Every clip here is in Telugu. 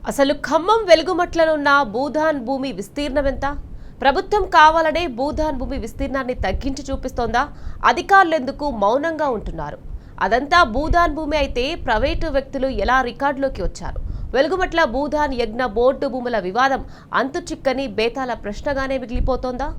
అసలు ఖమ్మం వెలుగుమట్లలో ఉన్న భూదాన్ భూమి విస్తీర్ణం ఎంత? ప్రభుత్వం కావాలనే భూదాన్ భూమి విస్తీర్ణాన్ని తగ్గించి చూపిస్తోందా? అధికారులు ఎందుకు మౌనంగా ఉంటున్నారు? అదంతా భూదాన్ భూమి అయితే ప్రైవేటు వ్యక్తులు ఎలా రికార్డులోకి వచ్చారు? వెలుగుమట్ల భూదాన్ యజ్ఞ బోర్డు భూముల వివాదం అంతుచిక్కని బేతాల ప్రశ్నగానే మిగిలిపోతోందా?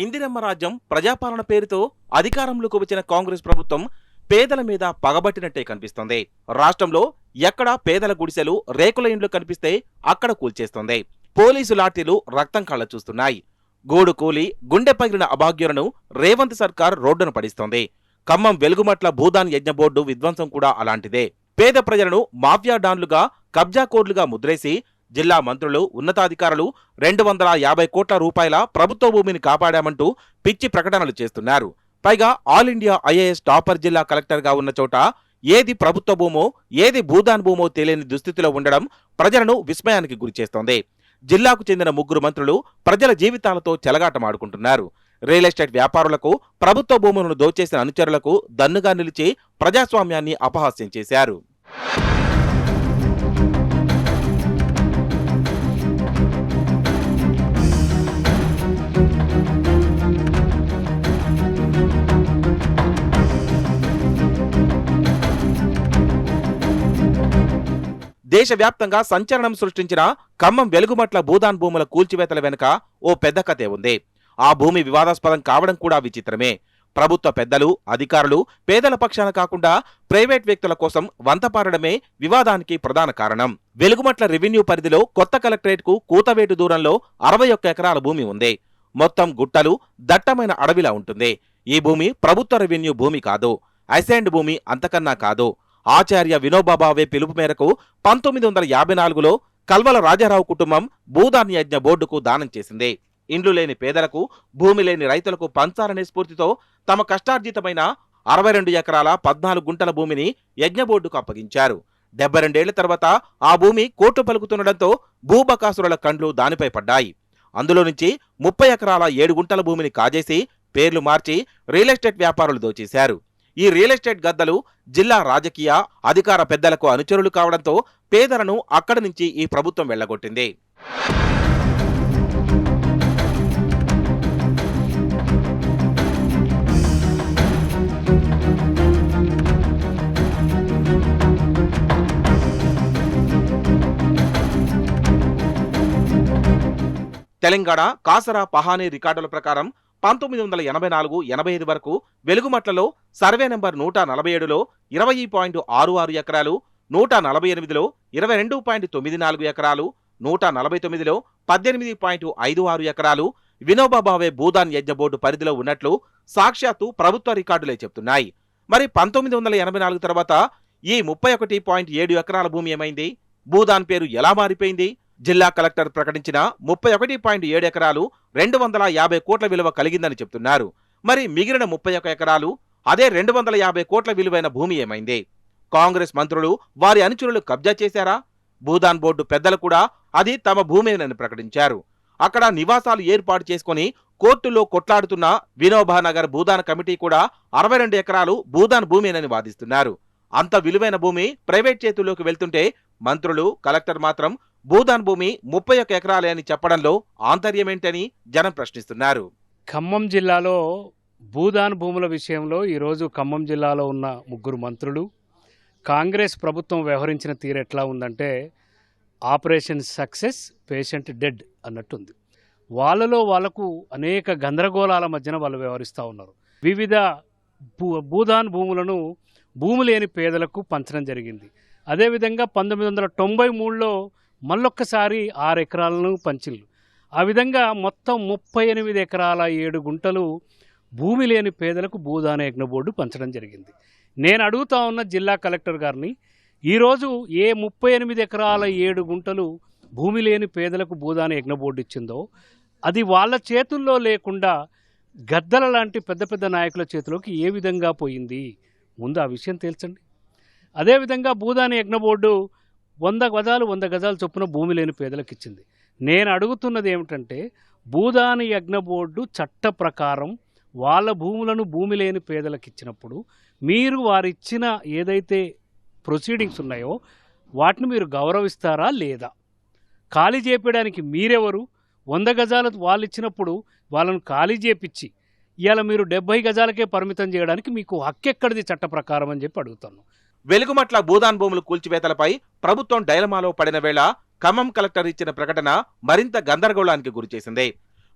ఇందిరమ్మ రాజ్యం ప్రజాపాలన పేరుతో అధికారంలోకి వచ్చిన కాంగ్రెస్ ప్రభుత్వం పేదల మీద పగబట్టినట్టే కనిపిస్తోంది. రాష్ట్రంలో ఎక్కడా పేదల గుడిసెలు, రేకుల ఇండ్లు కనిపిస్తే అక్కడ కూల్చేస్తోంది. పోలీసు లాఠీలు రక్తం కళ్ళ చూస్తున్నాయి. గూడు కూలి గుండె పగిలిన అభాగ్యులను రేవంత్ సర్కార్ రోడ్డున పడిస్తోంది. ఖమ్మం వెలుగుమట్ల భూదాన్ యజ్ఞ బోర్డు విధ్వంసం కూడా అలాంటిదే. పేద ప్రజలను మాఫియా డాన్లుగా, కబ్జా కోర్లుగా ముద్రేసి జిల్లా మంత్రులు, ఉన్నతాధికారులు 250 కోట్ల రూపాయల ప్రభుత్వ భూమిని కాపాడామంటూ పిచ్చి ప్రకటనలు చేస్తున్నారు. పైగా ఆల్ ఇండియా ఐఏఎస్ టాపర్ జిల్లా కలెక్టర్గా ఉన్న చోట ఏది ప్రభుత్వ భూమో, ఏది భూదాన్ భూమో తెలియని దుస్థితిలో ఉండడం ప్రజలను విస్మయానికి గురిచేస్తోంది. జిల్లాకు చెందిన 3 మంత్రులు ప్రజల జీవితాలతో చెలగాటమాడుకుంటున్నారు. రియల్ ఎస్టేట్ వ్యాపారులకు, ప్రభుత్వ భూములను దోచేసిన అనుచరులకు దన్నుగా నిలిచి ప్రజాస్వామ్యాన్ని అపహాస్యం చేశారు. దేశవ్యాప్తంగా సంచలనం సృష్టించిన ఖమ్మం వెలుగుమట్ల భూదాన్ భూముల కూల్చివేతల వెనుక ఓ పెద్ద కథే ఉంది. ఆ భూమి వివాదాస్పదం కావడం కూడా విచిత్రమే. ప్రభుత్వ పెద్దలు, అధికారులు పేదల పక్షాన కాకుండా ప్రైవేట్ వ్యక్తుల కోసం వంతపారడమే వివాదానికి ప్రధాన కారణం. వెలుగుమట్ల రెవెన్యూ పరిధిలో కొత్త కలెక్టరేట్కు కూతవేటు దూరంలో 61 ఎకరాల భూమి ఉంది. మొత్తం గుట్టలు, దట్టమైన అడవిలా ఉంటుంది. ఈ భూమి ప్రభుత్వ రెవెన్యూ భూమి కాదు, అసైన్డ్ భూమి అంతకన్నా కాదు. ఆచార్య వినోబా భావే పిలుపు మేరకు 1954లో కల్వల రాజారావు కుటుంబం భూదాన్ యజ్ఞ బోర్డుకు దానం చేసింది. ఇండ్లు లేని పేదలకు, భూమి లేని రైతులకు పంచాలనే స్ఫూర్తితో తమ కష్టార్జితమైన 62 ఎకరాల 14 గుంటల భూమిని యజ్ఞ బోర్డుకు అప్పగించారు. 72 ఏళ్ల తర్వాత ఆ భూమి కోర్టు పలుకుతుండటంతో భూబకాసురుల కండ్లు దానిపై పడ్డాయి. అందులో నుంచి 30 ఎకరాల 7 గుంటల భూమిని కాజేసి పేర్లు మార్చి రియల్ ఎస్టేట్ వ్యాపారులు దోచేశారు. ఈ రియల్ ఎస్టేట్ గద్దలు జిల్లా రాజకీయ, అధికార పెద్దలకు అనుచరులు కావడంతో పేదలను అక్కడి నుంచి ఈ ప్రభుత్వం వెళ్లగొట్టింది. తెలంగాణ కాసరా పహానీ రికార్డుల ప్రకారం 1984-85 వరకు వెలుగుమట్లలో సర్వే నెంబర్ 147లో 20.66 ఎకరాలు, 148లో 22.94 ఎకరాలు, 149లో 18.56 ఎకరాలు వినోబా భావే భూదాన్ యజ్ఞ బోర్డు పరిధిలో ఉన్నట్లు సాక్షాత్తు ప్రభుత్వ రికార్డులే చెప్తున్నాయి. మరి 1984 తర్వాత ఈ 31.7 ఎకరాల భూమి ఏమైంది? భూదాన్ పేరు ఎలా మారిపోయింది? జిల్లా కలెక్టర్ ప్రకటించిన 31.7 ఎకరాలు 250 కోట్ల విలువ కలిగిందని చెప్తున్నారు. మరి మిగిలిన 31 ఎకరాలు, అదే 250 కోట్ల విలువైన భూమి ఏమైంది? కాంగ్రెస్ మంత్రులు, వారి అనుచరులు కబ్జా చేశారా? భూదాన్ బోర్డు పెద్దలు కూడా అది తమ భూమేనని ప్రకటించారు. అక్కడ నివాసాలు ఏర్పాటు చేసుకుని కోర్టులో కొట్లాడుతున్న వినోబానగర్ భూదాన్ కమిటీ కూడా 62 ఎకరాలు భూదాన్ భూమేనని వాదిస్తున్నారు. అంత విలువైన భూమి ప్రైవేట్ చేతుల్లోకి వెళ్తుంటే మంత్రులు, కలెక్టర్ మాత్రం భూదాన్ భూమి 31 ఎకరాలే అని చెప్పడంలో ఆంతర్యమేంటని జనం ప్రశ్నిస్తున్నారు. ఖమ్మం జిల్లాలో భూదాన్ భూముల విషయంలో ఈరోజు ఖమ్మం జిల్లాలో ఉన్న 3 మంత్రులు, కాంగ్రెస్ ప్రభుత్వం వ్యవహరించిన తీరు ఎట్లా ఉందంటే ఆపరేషన్ సక్సెస్, పేషెంట్ డెడ్ అన్నట్టుంది. వాళ్లకు అనేక గందరగోళాల మధ్యన వాళ్ళు వ్యవహరిస్తూ ఉన్నారు. వివిధ భూదాన్ భూములను భూమి లేని పేదలకు పంచడం జరిగింది. అదేవిధంగా 1993లో మళ్ళొక్కసారి 6 ఎకరాలను పంచిళ్ళు. ఆ విధంగా మొత్తం 38 ఎకరాల 7 గుంటలు భూమి లేని పేదలకు భూదాన యజ్ఞ బోర్డు పంచడం జరిగింది. నేను అడుగుతా ఉన్న జిల్లా కలెక్టర్ గారిని, ఈరోజు ఏ 38 ఎకరాల 7 గుంటలు భూమి లేని పేదలకు భూదాన యజ్ఞ బోర్డు ఇచ్చిందో అది వాళ్ళ చేతుల్లో లేకుండా గద్దల లాంటి పెద్ద పెద్ద నాయకుల చేతిలోకి ఏ విధంగా పోయింది? ముందు ఆ విషయం తేల్చండి. అదేవిధంగా భూదాన యజ్ఞ బోర్డు 100 గజాలు చొప్పున భూమి లేని పేదలకు ఇచ్చింది. నేను అడుగుతున్నది ఏమిటంటే, భూదాన యజ్ఞ బోర్డు చట్ట ప్రకారం వాళ్ళ భూములను భూమి లేని పేదలకు ఇచ్చినప్పుడు మీరు వారిచ్చిన ఏదైతే ప్రొసీడింగ్స్ ఉన్నాయో వాటిని మీరు గౌరవిస్తారా లేదా? ఖాళీ చేపడానికి మీరెవరు? 100 గజాలు వాళ్ళు ఇచ్చినప్పుడు వాళ్ళను ఖాళీ చేపించి ఇవాళ మీరు 70 గజాలకే పరిమితం చేయడానికి మీకు హక్కు ఎక్కడిది చట్ట ప్రకారం అని చెప్పి అడుగుతాను. వెలుగుమట్ల భూదాన్ భూముల కూల్చివేతలపై ప్రభుత్వం డైలమాలో పడిన వేళ ఖమ్మం కలెక్టర్ ఇచ్చిన ప్రకటన మరింత గందరగోళానికి గురిచేసింది.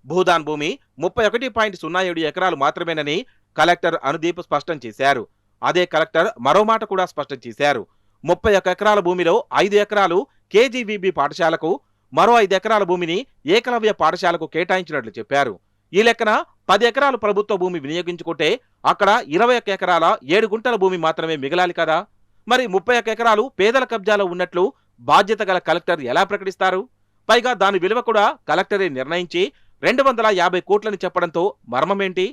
భూదాన్ భూమి 31.07 ఎకరాలు మాత్రమేనని కలెక్టర్ అనుదీప్ స్పష్టం చేశారు. అదే కలెక్టర్ మరో మాట కూడా స్పష్టం చేశారు. 31 ఎకరాల భూమిలో 5 ఎకరాలు కేజీవీబీ పాఠశాలకు, మరో 5 ఎకరాల భూమిని ఏకలవ్య పాఠశాలకు కేటాయించినట్లు చెప్పారు. ఈ లెక్కన 10 ఎకరాలు ప్రభుత్వ భూమి వినియోగించుకుంటే అక్కడ 21 ఎకరాల 7 గుంటల భూమి మాత్రమే మిగలాలి కదా. మరి 31 ఎకరాలు పేదల కబ్జాలో ఉన్నట్లు బాధ్యత గల కలెక్టర్ ఎలా ప్రకటిస్తారు? పైగా దాని విలువ కూడా కలెక్టరే నిర్ణయించి 250 కోట్లని చెప్పడంతో మర్మమేంటి?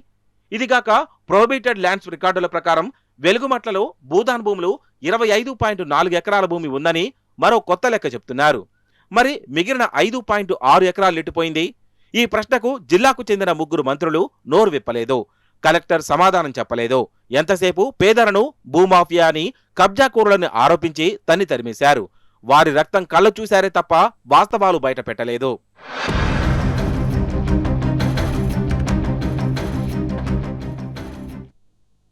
ఇదిగాక ప్రొహిబిటెడ్ ల్యాండ్స్ రికార్డుల ప్రకారం వెలుగుమట్లలో భూదాన్ భూములు 25.4 ఎకరాల భూమి ఉందని మరో కొత్త లెక్క చెప్తున్నారు. మరి మిగిలిన 5.6 ఎకరాలు ఎట్టిపోయింది? ఈ ప్రశ్నకు జిల్లాకు చెందిన 3 మంత్రులు నోరు విప్పలేదు. కలెక్టర్ సమాధానం చెప్పలేదు. ఎంతసేపు పేదలను భూమాఫియా అని కబ్జాకోరులని ఆరోపించి తన్ని తరిమేశారు. వారి రక్తం కళ్ళ చూశారే తప్ప వాస్తవాలు బయట పెట్టలేదు.